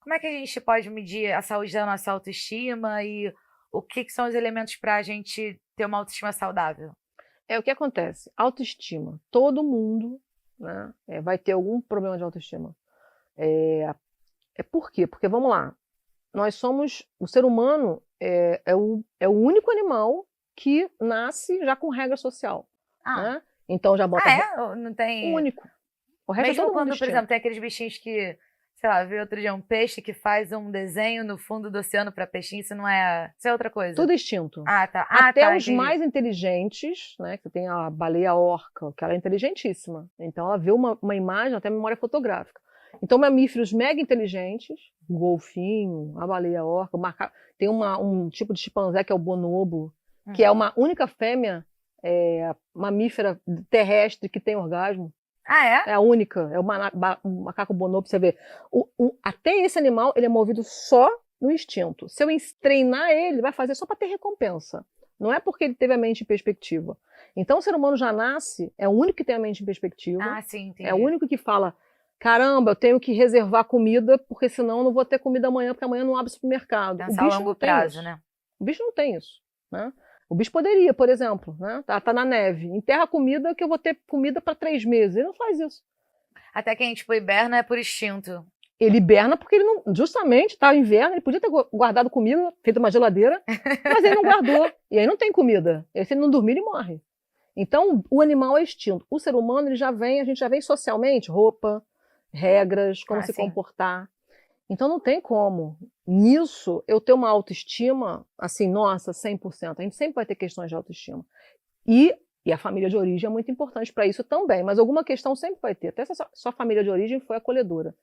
Como é que a gente pode medir a saúde da nossa autoestima e o que são os elementos para a gente ter uma autoestima saudável? É o que acontece. Autoestima. Todo mundo, né, vai ter algum problema de autoestima. É por quê? Porque, vamos lá, o ser humano é o único animal que nasce já com regra social, Ah, né? Então já bota Ou não o tem. único. O resto é Mesmo todo mundo quando, por exemplo, extinto. tem aqueles bichinhos que, sei lá, vi outro dia um peixe que faz um desenho no fundo do oceano para peixinho, isso não é. Isso é outra coisa. Tudo extinto. Ah, tá. Ah, Até tá, os entendi. mais inteligentes, né? Que tem a baleia orca, que ela é inteligentíssima. Então ela vê uma imagem, até memória fotográfica. Então, mamíferos mega inteligentes, o golfinho, a baleia orca, tem um tipo de chimpanzé que é o bonobo, que Hum. é uma única fêmea mamífera terrestre que tem orgasmo. Ah, é? É a única, é o macaco bonobo, você vê. Até esse animal, ele é movido só no instinto. Se eu treinar ele vai fazer só para ter recompensa. Não é porque ele teve a mente em perspectiva. Então, o ser humano já nasce, é o único que tem a mente em perspectiva, Ah, sim, é o entendi. único que fala: caramba, eu tenho que reservar comida, porque senão eu não vou ter comida amanhã, porque amanhã não abre supermercado. O Pensar a bicho não longo tem prazo, isso. né? O bicho não tem isso, né? O bicho poderia, por exemplo, né? Tá na neve, enterra a comida que eu vou ter comida para 3 meses. Ele não faz isso. Até quem, tipo, hiberna é por instinto. Ele hiberna porque ele não. Justamente, está inverno, ele podia ter guardado comida, feito uma geladeira, mas ele não guardou. E aí não tem comida. E aí, se ele não dormir, ele morre. Então, o animal é extinto. O ser humano, a gente já vem socialmente, roupa, regras, como Ah, se sim. comportar. Então não tem como. Nisso, eu ter uma autoestima, assim, nossa, 100%. A gente sempre vai ter questões de autoestima. E a família de origem é muito importante para isso também, mas alguma questão sempre vai ter. Até se a sua família de origem foi acolhedora.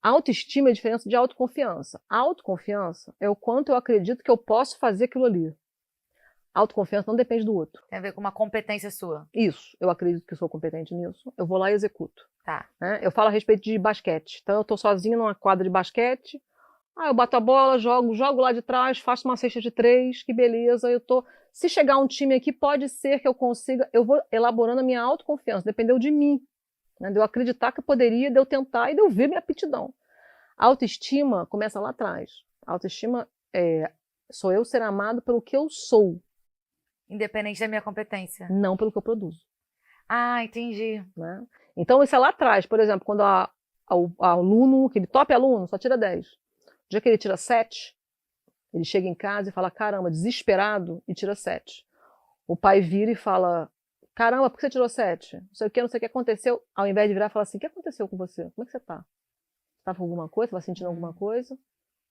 Autoestima é a diferença de autoconfiança. Autoconfiança é o quanto eu acredito que eu posso fazer aquilo ali. Autoconfiança não depende do outro. Tem a ver com uma competência sua. Isso, eu acredito que eu sou competente nisso, eu vou lá e executo. Tá. Né? Eu falo a respeito de basquete. Então eu estou sozinho numa quadra de basquete, eu bato a bola, jogo lá de trás, faço uma cesta de 3, que beleza, eu tô. Se chegar um time aqui, pode ser que eu consiga, eu vou elaborando a minha autoconfiança, dependeu de mim, né? De eu acreditar que eu poderia, de eu tentar e de eu ver minha aptidão. A autoestima começa lá atrás. A autoestima sou eu ser amado pelo que eu sou, Independente da minha competência. não pelo que eu produzo. Ah, entendi. Né? Então, isso é lá atrás. Por exemplo, quando o aluno, aquele top aluno, só tira 10. O dia que ele tira 7, ele chega em casa e fala, caramba, desesperado, e tira 7. O pai vira e fala, caramba, por que você tirou 7? Não sei o que aconteceu. Ao invés de virar e falar assim, o que aconteceu com você? Como é que você tá? Tá com alguma coisa? Tá sentindo alguma Hum. coisa?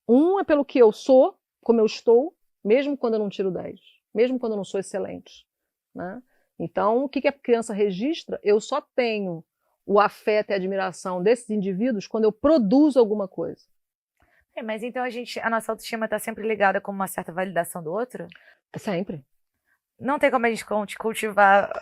Um é pelo que eu sou, como eu estou, mesmo quando eu não tiro 10, mesmo quando eu não sou excelente. Né? Então, o que a criança registra? Eu só tenho o afeto e a admiração desses indivíduos quando eu produzo alguma coisa. Mas então a nossa autoestima está sempre ligada com uma certa validação do outro? Sempre. Não tem como a gente cultivar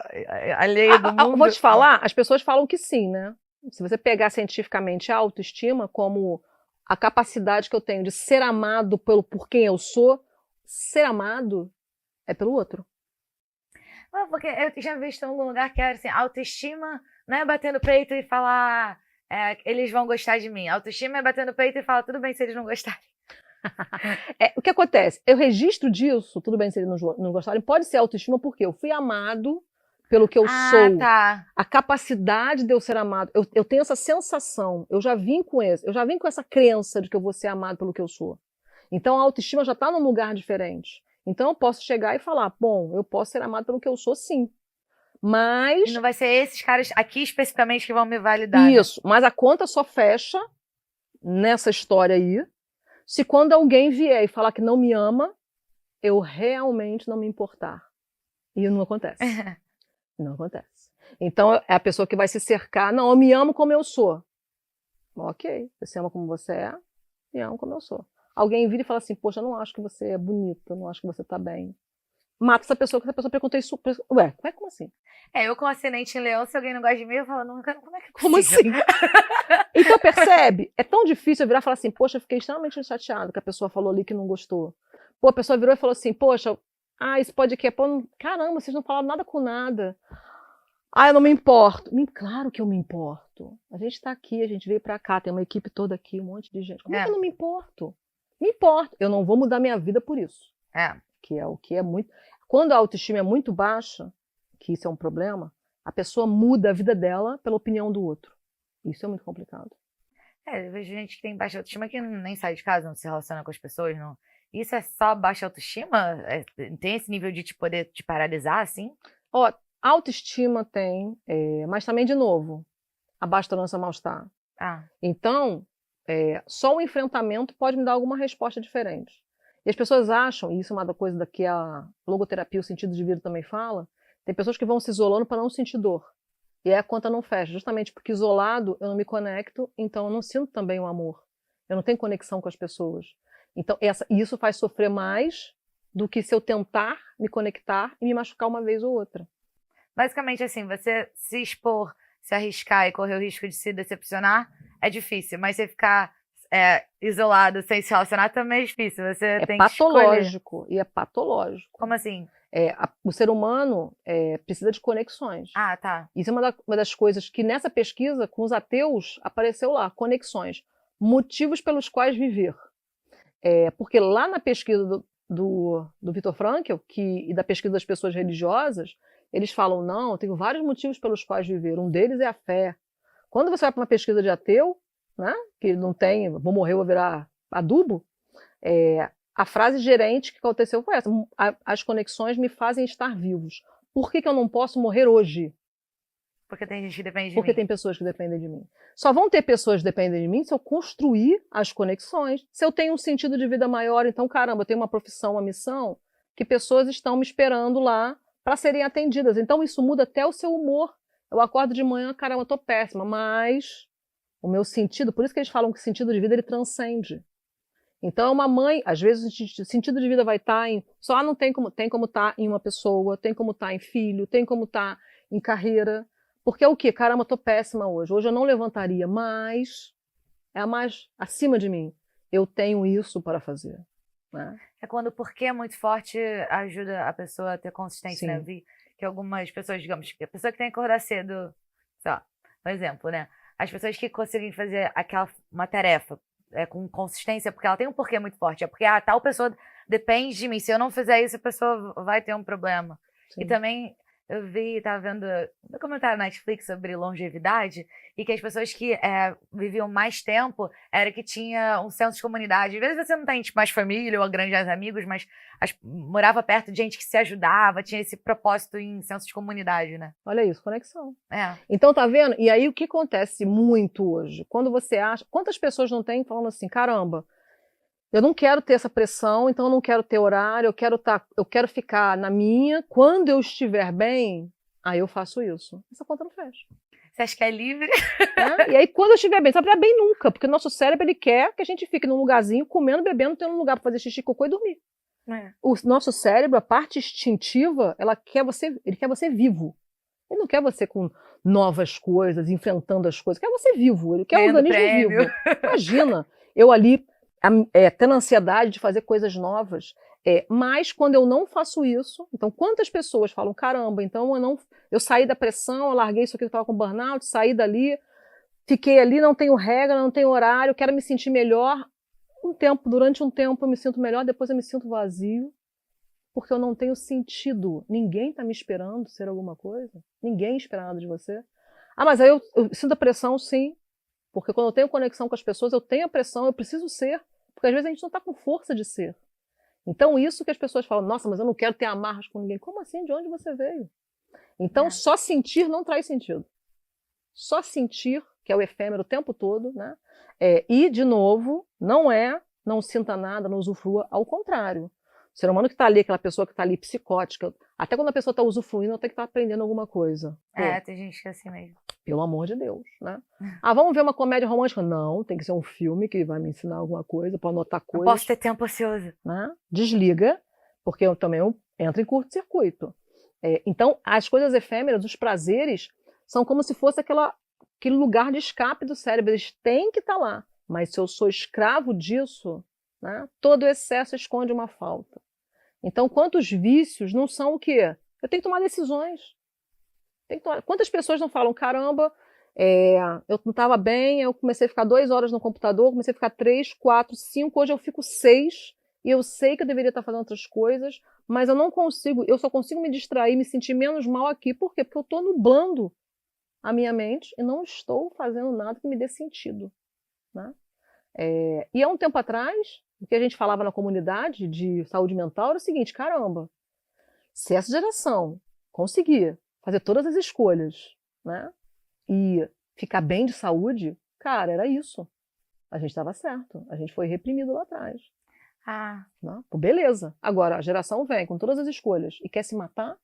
alheio do Vou mundo? te falar, as pessoas falam que sim, né? Se você pegar cientificamente a autoestima como a capacidade que eu tenho de ser amado por quem eu sou, ser amado é pelo outro. Não, porque eu já vi em algum lugar que era assim, autoestima não é bater no peito e falar eles vão gostar de mim. Autoestima é bater no peito e falar tudo bem se eles não gostarem. O que acontece? Eu registro disso, tudo bem se eles não gostarem, pode ser autoestima porque eu fui amado pelo que eu Ah, sou. tá. A capacidade de eu ser amado. Eu tenho essa sensação, eu já vim com essa crença de que eu vou ser amado pelo que eu sou. Então a autoestima já está num lugar diferente. Então eu posso chegar e falar, bom, eu posso ser amado pelo que eu sou, sim. E Mas não vai ser esses caras aqui especificamente que vão me validar, né? isso, mas a conta só fecha nessa história aí, se quando alguém vier e falar que não me ama, eu realmente não me importar. E não acontece. Não acontece. Então é a pessoa que vai se cercar, não, eu me amo como eu sou. Ok, você ama como você é, me amo como eu sou. Alguém vira e fala assim, poxa, eu não acho que você é bonita, eu não acho que você tá bem. Mata essa pessoa, que essa pessoa pergunta isso. Ué, como assim? Eu com ascendente em leão, se alguém não gosta de mim, eu falo, não, como é que é Como possível? assim? Então percebe? É tão difícil eu virar e falar assim, poxa, eu fiquei extremamente chateada que a pessoa falou ali que não gostou. Pô, a pessoa virou e falou assim, poxa, esse podcast, pô, caramba, vocês não falaram nada com nada. Ah, eu não me importo. Claro que eu me importo. A gente está aqui, a gente veio para cá, tem uma equipe toda aqui, um monte de gente. Como é que eu não me importo? Me importo. Eu não vou mudar minha vida por isso. Que é o que é muito... Quando a autoestima é muito baixa, que isso é um problema, a pessoa muda a vida dela pela opinião do outro. Isso é muito complicado. Eu vejo gente que tem baixa autoestima que nem sai de casa, não se relaciona com as pessoas, não. Isso é só baixa autoestima? Tem esse nível de te poder te paralisar, assim? Ó, autoestima tem, mas também, de novo, a baixa tolerância ao mal-estar. Então, só o enfrentamento pode me dar alguma resposta diferente. E as pessoas acham, e isso é uma coisa que a logoterapia, o sentido de vida também fala, tem pessoas que vão se isolando para não sentir dor. E aí a conta não fecha, justamente porque isolado eu não me conecto, então eu não sinto também o amor. Eu não tenho conexão com as pessoas. Então isso faz sofrer mais do que se eu tentar me conectar e me machucar uma vez ou outra. Basicamente assim, você se expor, se arriscar e correr o risco de se decepcionar é difícil, mas você ficar isolado sem se relacionar também é difícil. Você tem patológico, que e é patológico. Como assim? O ser humano precisa de conexões. Tá. Isso é uma das coisas que nessa pesquisa, com os ateus, apareceu lá, conexões. Motivos pelos quais viver. Porque lá na pesquisa do Viktor Frankl, e da pesquisa das pessoas religiosas, eles falam, não, eu tenho vários motivos pelos quais viver. Um deles é a fé. Quando você vai para uma pesquisa de ateu, né, que não tem, vou morrer, vou virar adubo, a frase gerente que aconteceu foi essa: as conexões me fazem estar vivos. Por que eu não posso morrer hoje? Porque tem gente que depende de mim. Porque tem pessoas que dependem de mim. Só vão ter pessoas que dependem de mim se eu construir as conexões. Se eu tenho um sentido de vida maior, então, caramba, eu tenho uma profissão, uma missão, que pessoas estão me esperando lá para serem atendidas. Então, isso muda até o seu humor. Eu acordo de manhã, caramba, eu tô péssima, mas o meu sentido, por isso que eles falam que o sentido de vida ele transcende. Então, uma mãe, às vezes, o sentido de vida vai estar em... Só não tem como estar em uma pessoa, tem como estar em filho, tem como estar em carreira. Porque é o quê? Caramba, eu tô péssima hoje. Hoje eu não levantaria, mas é a mais acima de mim. Eu tenho isso para fazer. Né? É quando o porquê é muito forte, ajuda a pessoa a ter consistência, né? Eu vi que algumas pessoas, digamos, a pessoa que tem que acordar cedo, sei lá, um exemplo, né? As pessoas que conseguem fazer uma tarefa com consistência, porque ela tem um porquê muito forte. É porque tal pessoa depende de mim. Se eu não fizer isso, a pessoa vai ter um problema. Sim. E também eu tava vendo um documentário na Netflix sobre longevidade, e que as pessoas que viviam mais tempo era que tinha um senso de comunidade. Às vezes você não tem mais família ou grandes amigos, mas morava perto de gente que se ajudava, tinha esse propósito em senso de comunidade, né? Olha isso, conexão. Então, tá vendo? E aí o que acontece muito hoje? Quando você acha... Quantas pessoas não tem falando assim, caramba, eu não quero ter essa pressão, então eu não quero ter horário, eu quero ficar na minha. Quando eu estiver bem, aí eu faço isso. Essa conta não fecha. Você acha que é livre? E aí, quando eu estiver bem, sabe, não é bem nunca, porque o nosso cérebro ele quer que a gente fique num lugarzinho, comendo, bebendo, tendo um lugar para fazer xixi, cocô e dormir. O nosso cérebro, a parte instintiva, ele quer você vivo. Ele não quer você com novas coisas, enfrentando as coisas. Ele quer você vivo, ele quer o organismo vivo. Imagina, eu ali tendo ansiedade de fazer coisas novas. Mas quando eu não faço isso, então quantas pessoas falam, caramba, então eu saí da pressão, eu larguei isso aqui, eu estava com burnout, saí dali, fiquei ali, não tenho regra, não tenho horário, quero me sentir melhor. Durante um tempo eu me sinto melhor, depois eu me sinto vazio, porque eu não tenho sentido. Ninguém está me esperando ser alguma coisa, ninguém espera nada de você. Mas aí eu sinto a pressão, sim, porque quando eu tenho conexão com as pessoas, eu tenho a pressão, eu preciso ser, porque às vezes a gente não está com força de ser. Então isso que as pessoas falam, nossa, mas eu não quero ter amarras com ninguém. Como assim? De onde você veio? Então só sentir não traz sentido. Só sentir, que é o efêmero o tempo todo, né? E, de novo, não sinta nada, não usufrua, ao contrário. O ser humano que está ali, aquela pessoa que está ali psicótica, até quando a pessoa está usufruindo, ela tem que estar aprendendo alguma coisa. Tem gente que é assim mesmo. Pelo amor de Deus, né? Vamos ver uma comédia romântica? Não, tem que ser um filme que vai me ensinar alguma coisa, para anotar coisas. Não posso ter tempo ocioso. Né? Desliga, porque eu também entro em curto-circuito. Então, as coisas efêmeras, os prazeres, são como se fosse aquele lugar de escape do cérebro. Eles têm que estar lá. Mas se eu sou escravo disso, né, todo excesso esconde uma falta. Então, quantos vícios não são o quê? Eu tenho que tomar decisões. Quantas pessoas não falam, caramba, eu não estava bem, eu comecei a ficar 2 horas no computador, comecei a ficar 3, 4, 5, hoje eu fico 6, e eu sei que eu deveria estar fazendo outras coisas, mas eu não consigo, eu só consigo me distrair, me sentir menos mal aqui. Por quê? Porque eu estou nublando a minha mente e não estou fazendo nada que me dê sentido, né? E há um tempo atrás, o que a gente falava na comunidade de saúde mental era o seguinte, caramba, se essa geração conseguir fazer todas as escolhas, né, e ficar bem de saúde, cara, era isso. A gente estava certo. A gente foi reprimido lá atrás. Né? Pô, beleza. Agora, a geração vem com todas as escolhas e quer se matar.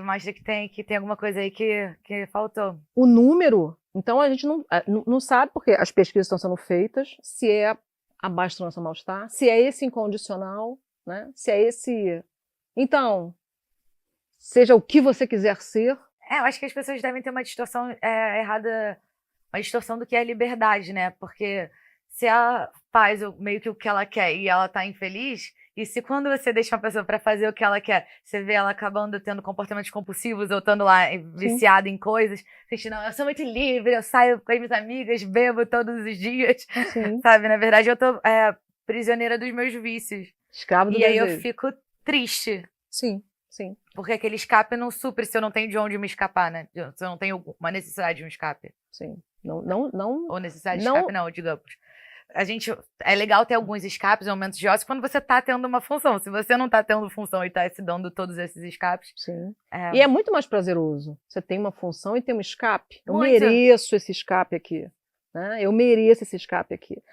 Mostra que tem alguma coisa aí que faltou. O número, então a gente não sabe, porque as pesquisas estão sendo feitas, se é a baixa tolerância ao mal-estar, se é esse incondicional, né? Se é esse... Então, seja o que você quiser ser. Eu acho que as pessoas devem ter uma distorção errada, uma distorção do que é liberdade, né? Porque se ela faz meio que o que ela quer e ela tá infeliz, e se quando você deixa uma pessoa para fazer o que ela quer, você vê ela acabando tendo comportamentos compulsivos ou estando lá viciada em coisas, você diz, não, eu sou muito livre, eu saio com as minhas amigas, bebo todos os dias, sabe? Na verdade, eu tô prisioneira dos meus vícios. Escravo do desejo. E aí eu fico triste. Sim. Porque aquele escape não supre se eu não tenho de onde me escapar, né? Se eu não tenho uma necessidade de um escape. Sim. Não. Ou necessidade de escape, não, digamos. É legal ter alguns escapes, momentos de ócio, quando você tá tendo uma função. Se você não tá tendo função e tá se dando todos esses escapes... Sim. E é muito mais prazeroso. Você tem uma função e tem um escape. Eu Muito. mereço esse escape aqui. Né? Eu mereço esse escape aqui.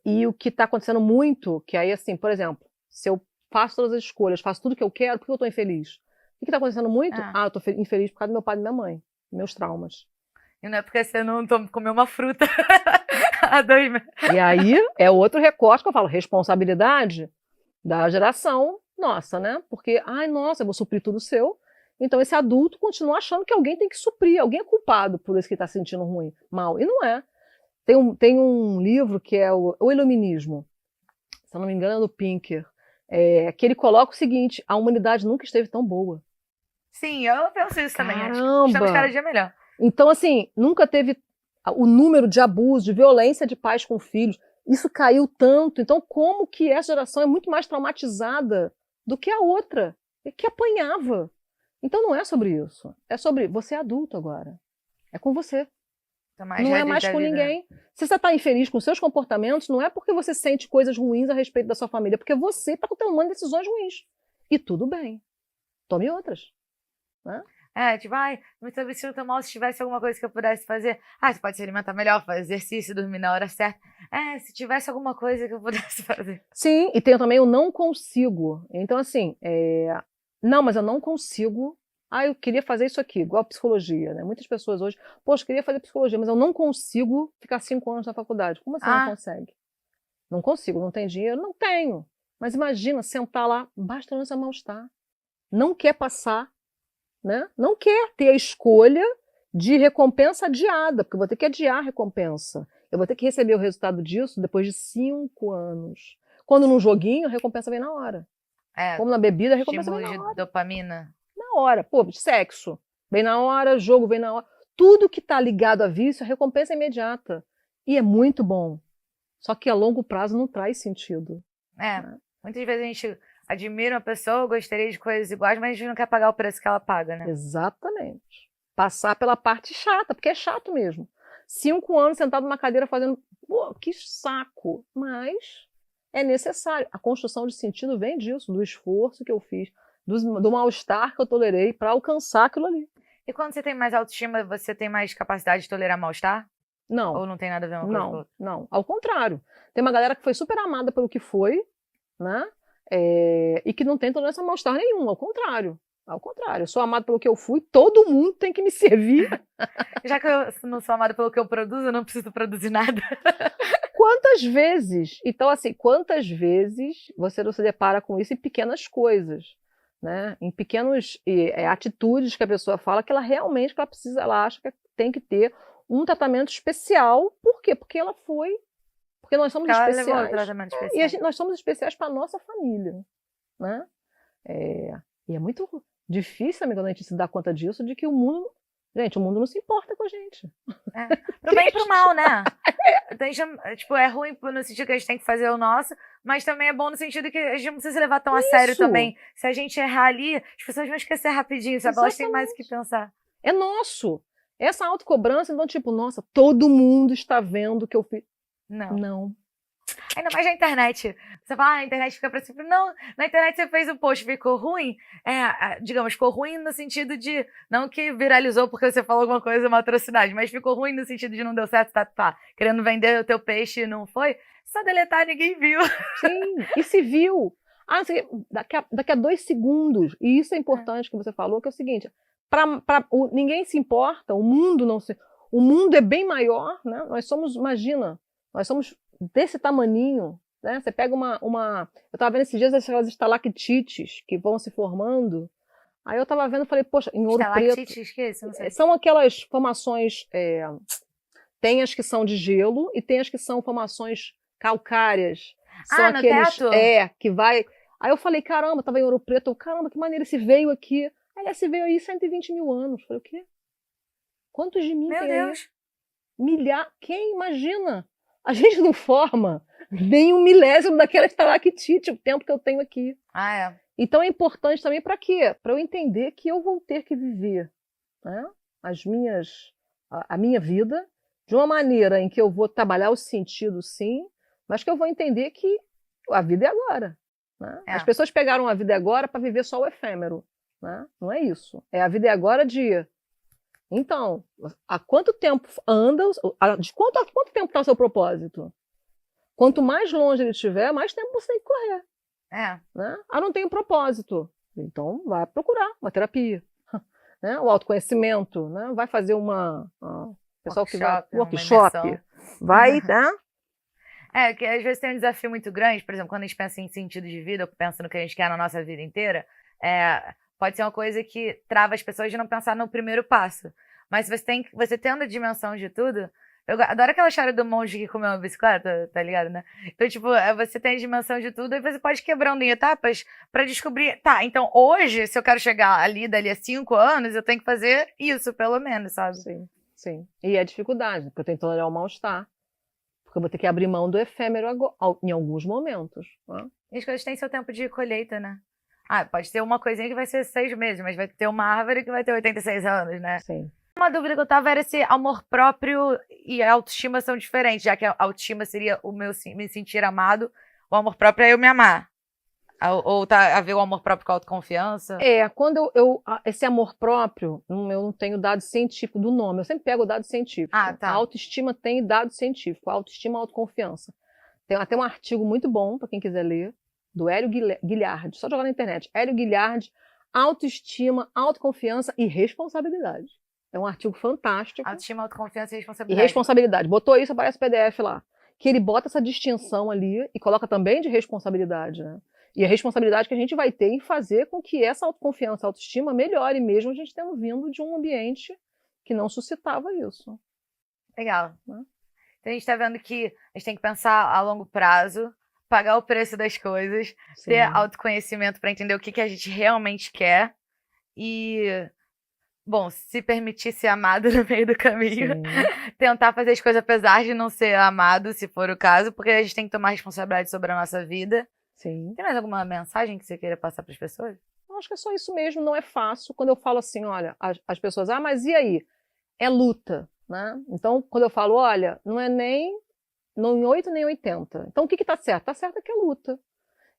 E o que tá acontecendo muito, que aí assim, por exemplo, se eu faço todas as escolhas, faço tudo que eu quero, por que eu tô infeliz? O que tá acontecendo muito? Eu tô infeliz por causa do meu pai e da minha mãe. Meus traumas. E não é porque você não comeu uma fruta há 2 meses. E aí é outro recorte que eu falo, responsabilidade da geração nossa, né? Porque, nossa, eu vou suprir tudo seu. Então esse adulto continua achando que alguém tem que suprir, alguém é culpado por isso que está sentindo ruim, mal. E não é. Tem um livro que é o Iluminismo, se eu não me engano é do Pinker, que ele coloca o seguinte, a humanidade nunca esteve tão boa. Sim, eu penso isso também. Caramba! Estamos cada dia melhor. Então, assim, nunca teve o número de abuso, de violência de pais com filhos. Isso caiu tanto. Então, como que essa geração é muito mais traumatizada do que a outra, que apanhava? Então, não é sobre isso. É sobre você é adulto agora. É com você. Não é mais com ninguém. Se você está infeliz com seus comportamentos, não é porque você sente coisas ruins a respeito da sua família, é porque você está tomando decisões ruins. E tudo bem. Tome outras. Né? Me estou vestindo tão mal, se tivesse alguma coisa que eu pudesse fazer. Você pode se alimentar melhor, fazer exercício, dormir na hora certa. Se tivesse alguma coisa que eu pudesse fazer. Sim, e tem também o não consigo. Então, assim, não, mas eu não consigo. Eu queria fazer isso aqui, igual a psicologia, né? Muitas pessoas hoje, poxa, queria fazer psicologia, mas eu não consigo ficar 5 anos na faculdade. Como assim não consegue? Não consigo, não tem dinheiro? Não tenho. Mas imagina, sentar lá, basta não ser mal-estar. Não quer passar. Né? Não quer ter a escolha de recompensa adiada, porque eu vou ter que adiar a recompensa. Eu vou ter que receber o resultado disso depois de 5 anos. Quando num joguinho, a recompensa vem na hora. Como na bebida, a recompensa vem na hora. De dopamina. Na hora. Pô, sexo. Vem na hora, jogo vem na hora. Tudo que está ligado a vício, a recompensa é imediata. E é muito bom. Só que a longo prazo não traz sentido. Né? Muitas vezes a gente admira uma pessoa, gostaria de coisas iguais, mas a gente não quer pagar o preço que ela paga, né? Exatamente. Passar pela parte chata, porque é chato mesmo. 5 anos sentado numa cadeira fazendo... Pô, que saco! Mas é necessário. A construção de sentido vem disso, do esforço que eu fiz, do mal-estar que eu tolerei para alcançar aquilo ali. E quando você tem mais autoestima, você tem mais capacidade de tolerar mal-estar? Não. Ou não tem nada a ver uma coisa com a outra? Não. Ao contrário. Tem uma galera que foi super amada pelo que foi, né? E que não tem tolerância a mal-estar nenhum, ao contrário. Eu sou amado pelo que eu fui, todo mundo tem que me servir. Já que eu não sou amado pelo que eu produzo, eu não preciso produzir nada. Quantas vezes você não se depara com isso em pequenas coisas, né? Em pequenas atitudes que a pessoa fala que ela realmente ela acha que tem que ter um tratamento especial. Por quê? Porque ela foi. Porque nós somos especiais. Nós somos especiais para a nossa família. Né? E é muito Difícil, amiga, a gente se dar conta disso, de que o mundo... Gente, o mundo não se importa com a gente. Pro bem e pro mal, né? Tipo, é ruim no sentido que a gente tem que fazer o nosso, mas também é bom no sentido que a gente não precisa se levar tão a sério também. Se a gente errar ali, as pessoas vão esquecer rapidinho, sabe? Elas têm mais o que pensar. É nosso. Essa autocobrança, então, tipo, nossa, todo mundo está vendo o que eu fiz. Não. Ainda mais na internet. Você fala, na internet fica pra sempre. Não, na internet você fez um post, ficou ruim. Digamos, ficou ruim no sentido de, não que viralizou porque você falou alguma coisa, uma atrocidade, mas ficou ruim no sentido de não deu certo, tá querendo vender o teu peixe e não foi. Só deletar, ninguém viu. Sim, e se viu. Daqui a 2 segundos, e isso é importante que você falou, que é o seguinte, ninguém se importa, o mundo é bem maior, né? Imagina, nós somos desse tamaninho, né? Você pega eu estava vendo esses dias aquelas estalactites que vão se formando, aí eu estava vendo e falei, poxa, em Ouro Preto... Estalactites, que é isso? Não sei. São aquelas formações, tem as que são de gelo e tem as que são formações calcárias. São no aqueles, teto? Que vai... Aí eu falei, caramba, estava em Ouro Preto, caramba, que maneiro, esse veio aqui. Aí esse veio aí 120 mil anos. Falei, o quê? Quantos de mim Meu tem Deus. aí? Quem imagina? A gente não forma nem 1/1000 daquela estalactite, o tempo que eu tenho aqui. Então é importante também para quê? Para eu entender que eu vou ter que viver, né, a minha vida de uma maneira em que eu vou trabalhar o sentido, sim, mas que eu vou entender que a vida é agora. Né? As pessoas pegaram a vida agora para viver só o efêmero. Né? Não é isso. A vida é agora de... Então, há quanto tempo anda? De quanto tempo está o seu propósito? Quanto mais longe ele estiver, mais tempo você tem que correr. Né? Não tenho propósito. Então, vai procurar uma terapia. Né? O autoconhecimento. Né? Vai fazer pessoal que vai workshop. Vai, né? Que às vezes tem um desafio muito grande, por exemplo, quando a gente pensa em sentido de vida, ou pensa no que a gente quer na nossa vida inteira, pode ser uma coisa que trava as pessoas de não pensar no primeiro passo. Mas você tendo a dimensão de tudo... Eu adoro aquela história do monge que comeu uma bicicleta, tá ligado, né? Então, tipo, você tem a dimensão de tudo e você pode quebrando em etapas pra descobrir... Tá, então hoje, se eu quero chegar dali a 5 anos, eu tenho que fazer isso, pelo menos, sabe? Sim. E é dificuldade, porque eu tenho que tolerar o mal-estar. Porque eu vou ter que abrir mão do efêmero em alguns momentos. Né? E as coisas têm seu tempo de colheita, né? Pode ter uma coisinha que vai ser 6 meses, mas vai ter uma árvore que vai ter 86 anos, né? Sim. Uma dúvida que eu tava era se amor próprio e a autoestima são diferentes, já que a autoestima seria o meu me sentir amado, o amor próprio é eu me amar. Ou tá a ver o amor próprio com a autoconfiança? Quando esse amor próprio, eu não tenho dado científico do nome, eu sempre pego o dado científico. Tá. A autoestima tem dado científico, a autoestima e a autoconfiança. Tem até um artigo muito bom, para quem quiser ler, do Hélio Guilhard, só jogar na internet. Hélio Guilhard, autoestima, autoconfiança e responsabilidade. É um artigo fantástico. Autoestima, autoconfiança e responsabilidade. E responsabilidade. Botou isso, aparece PDF lá. Que ele bota essa distinção ali e coloca também de responsabilidade, né? E a responsabilidade que a gente vai ter em fazer com que essa autoconfiança, autoestima melhore, mesmo a gente tendo vindo de um ambiente que não suscitava isso. Legal. Né? Então a gente está vendo que a gente tem que pensar a longo prazo, pagar o preço das coisas, ter autoconhecimento para entender o que a gente realmente quer e... Bom, se permitir ser amado no meio do caminho, tentar fazer as coisas apesar de não ser amado, se for o caso, porque a gente tem que tomar responsabilidade sobre a nossa vida. Sim. Tem mais alguma mensagem que você queira passar para as pessoas? Eu acho que é só isso mesmo, não é fácil. Quando eu falo assim, olha, as pessoas, mas e aí? É luta, né? Então, quando eu falo, olha, não é nem 8 nem 80. Então, o que está certo? Está certo é que é luta.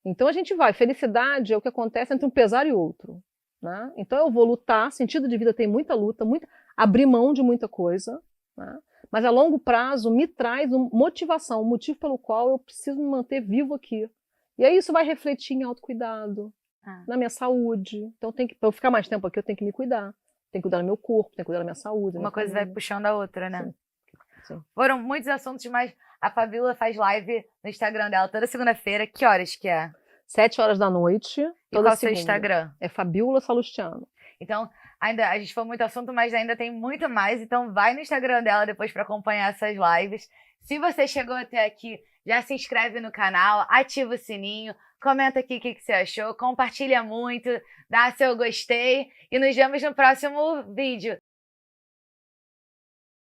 Então, a gente vai. Felicidade é o que acontece entre um pesar e outro. Né? Então eu vou lutar, sentido de vida tem muita luta, abrir mão de muita coisa, né? Mas a longo prazo me traz motivação, um motivo pelo qual eu preciso me manter vivo aqui. E aí isso vai refletir em autocuidado, na minha saúde. Então para eu ficar mais tempo aqui eu tenho que me cuidar, tenho que cuidar do meu corpo, tenho que cuidar da minha saúde. Uma coisa vai puxando a outra, né? Sim. Foram muitos assuntos, mas a Fabíola faz live no Instagram dela toda segunda-feira. Que horas que é? 7 horas da noite. E qual é o seu Instagram? É Fabíola Salustiano. Então, Ainda, a gente foi muito assunto, mas ainda tem muito mais. Então vai no Instagram dela depois para acompanhar essas lives. Se você chegou até aqui, já se inscreve no canal, ativa o sininho, comenta aqui o que você achou, compartilha muito, dá seu gostei e nos vemos no próximo vídeo.